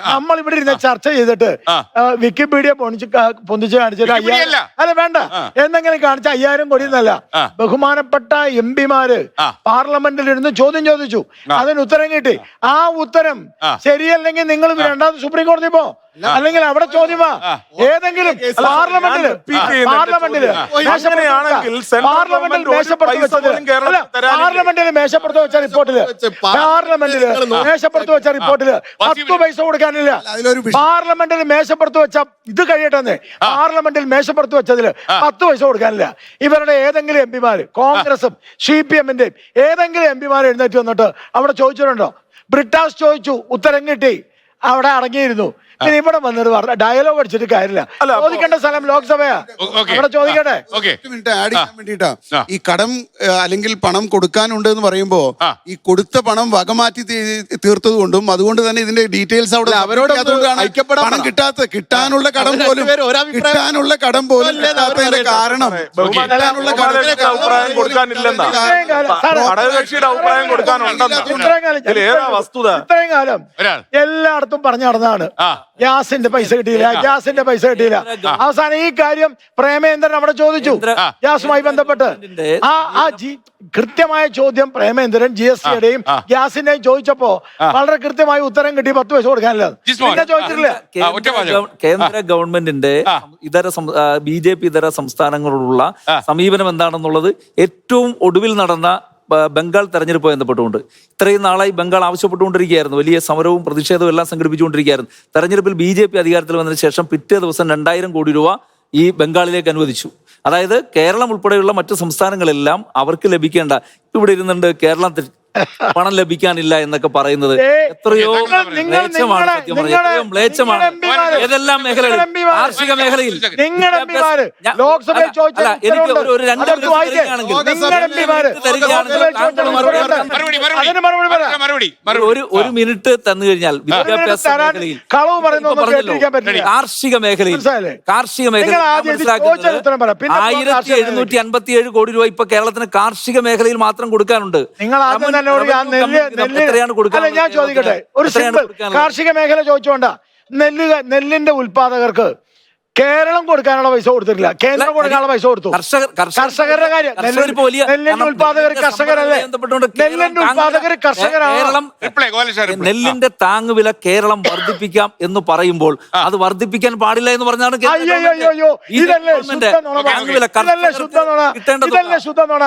നമ്മൾ ഇവിടെ ഇരുന്ന് ചർച്ച ചെയ്തിട്ട് വിക്കിപീഡിയ പൊന്തിച്ച് കാണിച്ചിട്ട് 5000 അല്ല വേണ്ട എന്തെങ്കിലും കാണിച്ച 5000 കോടി എന്നല്ല. ബഹുമാനപ്പെട്ട എംപിമാര് പാർലമെന്റിൽ ഇരുന്ന് ചോദ്യം ചോദിച്ചു, അതിന് ഉത്തരം കിട്ടി. ആ ഉത്തരം ശരിയല്ലെങ്കിൽ നിങ്ങൾ രണ്ടാമത് സുപ്രീം കോടതി പോ, അല്ലെങ്കിൽ അവിടെ ചോദ്യമാ. ഏതെങ്കിലും പാർലമെന്റില് മേശപ്പുറത്ത് വെച്ച റിപ്പോർട്ടില് 10 പൈസ കൊടുക്കാനില്ല. പാർലമെന്റിൽ മേശപ്പുറത്ത് വെച്ച ഇത് കഴിയട്ടെ, പാർലമെന്റിൽ മേശപ്പുറത്ത് വെച്ചതില് 10 പൈസ കൊടുക്കാനില്ല. ഇവരുടെ ഏതെങ്കിലും എംപിമാര്, കോൺഗ്രസും CPM-ന്റെയും ഏതെങ്കിലും എംപിമാർ എഴുന്നേറ്റ് വന്നിട്ട് അവിടെ ചോദിച്ചിട്ടുണ്ടോ? ബ്രിട്ടാസ് ചോദിച്ചു, ഉത്തരം കിട്ടി, അവിടെ അടങ്ങിയിരുന്നു. പിന്നെ ഇവിടെ വന്നിട്ട് പറഞ്ഞ ഡയലോഗ് അടിച്ചിട്ട് കാര്യമില്ല. ചോദിക്കേണ്ട സ്ഥലം ലോക്സഭയാ, അവിടെ ചോദിക്കട്ടെ. ആഡ് ചെയ്യാൻ വേണ്ടിട്ടാ ഈ കടം അല്ലെങ്കിൽ പണം കൊടുക്കാനുണ്ട് എന്ന് പറയുമ്പോ ഈ കൊടുത്ത പണം വകമാറ്റി തീർത്തത് കൊണ്ടും അതുകൊണ്ട് തന്നെ ഇതിന്റെ ഡീറ്റെയിൽസ് അവിടെ അവരോട് പണം കിട്ടാനുള്ള കടം പോലും കിട്ടാത്തതിന്റെ കാരണം ഇത്രയും കാലം എല്ലായിടത്തും പറഞ്ഞു നടന്നതാണ് ഗ്യാസിന്റെ പൈസ കിട്ടിയില്ല, ഗ്യാസിന്റെ പൈസ കിട്ടിയില്ല. അവസാനം ഈ കാര്യം പ്രേമേന്ദ്രൻ അവിടെ ചോദിച്ചു ഗ്യാസുമായി ബന്ധപ്പെട്ട്. കൃത്യമായ ചോദ്യം പ്രേമേന്ദ്രൻ GST-യുടെയും ഗ്യാസിന്റെയും ചോദിച്ചപ്പോ വളരെ കൃത്യമായ ഉത്തരം കിട്ടി. 10 പൈസ കൊടുക്കാനില്ല. പിന്നെ ചോദിച്ചിട്ടില്ല. കേന്ദ്ര ഗവൺമെന്റിന്റെ BJP ഇതര സംസ്ഥാനങ്ങളോടുള്ള സമീപനം എന്താണെന്നുള്ളത് ഏറ്റവും ഒടുവിൽ നടന്ന ബംഗാൾ തെരഞ്ഞെടുപ്പുമായി ബന്ധപ്പെട്ടുകൊണ്ട് ഇത്രയും നാളായി ബംഗാൾ ആവശ്യപ്പെട്ടുകൊണ്ടിരിക്കുകയായിരുന്നു. വലിയ സമരവും പ്രതിഷേധവും എല്ലാം സംഘടിപ്പിച്ചുകൊണ്ടിരിക്കുകയായിരുന്നു. തെരഞ്ഞെടുപ്പിൽ BJP അധികാരത്തിൽ വന്നതിന് ശേഷം പിറ്റേ ദിവസം 2000 കോടി രൂപ ഈ ബംഗാളിലേക്ക് അനുവദിച്ചു. അതായത് കേരളം ഉൾപ്പെടെയുള്ള മറ്റു സംസ്ഥാനങ്ങളെല്ലാം അവർക്ക് ലഭിക്കേണ്ട, ഇവിടെ ഇരുന്നുണ്ട് കേരളത്തിൽ പണം ലഭിക്കാനില്ല എന്നൊക്കെ പറയുന്നത് എത്രയോ മ്ലേച്ഛമാണ്. സത്യം പറഞ്ഞാൽ എത്രയോ മ്ലേച്ഛമാണ്. ഏതെല്ലാം മേഖലകളിൽ, കാർഷിക മേഖലയിൽ എനിക്ക് ഒരു 2 മിനിറ്റ് തന്നു കഴിഞ്ഞാൽ വിദ്യാഭ്യാസ മേഖലയിൽ, കാർഷിക മേഖലയിൽ മനസ്സിലാക്കുന്നത് 1757 കോടി രൂപ ഇപ്പൊ കേരളത്തിന് കാർഷിക മേഖലയിൽ മാത്രം കൊടുക്കാനുണ്ട്. ഞാൻ ചോദിക്കട്ടെ, ഒരു സിമ്പിൾ കാർഷിക മേഖല ചോദിച്ചോണ്ടാ നെല്ലിന്റെ ഉൽപാദകർക്ക് കേരളം കൊടുക്കാനുള്ള പൈസ കൊടുത്തിട്ടില്ല, കേന്ദ്രം കൊടുക്കാനുള്ള പൈസ കൊടുത്തു. കർഷകരുടെ കാര്യം, നെല്ലിന്റെ ഉൽപാദകർ കർഷകരല്ലേ? നെല്ലിന്റെ ഉൽപാദകർ കർഷകരാണ്. നെല്ലിന്റെ താങ്ങുവില കേരളം വർദ്ധിപ്പിക്കാം എന്ന് പറയുമ്പോൾ അത് വർദ്ധിപ്പിക്കാൻ പാടില്ല എന്ന് പറഞ്ഞാണ് ഇതല്ലേ ശുദ്ധ നുണ.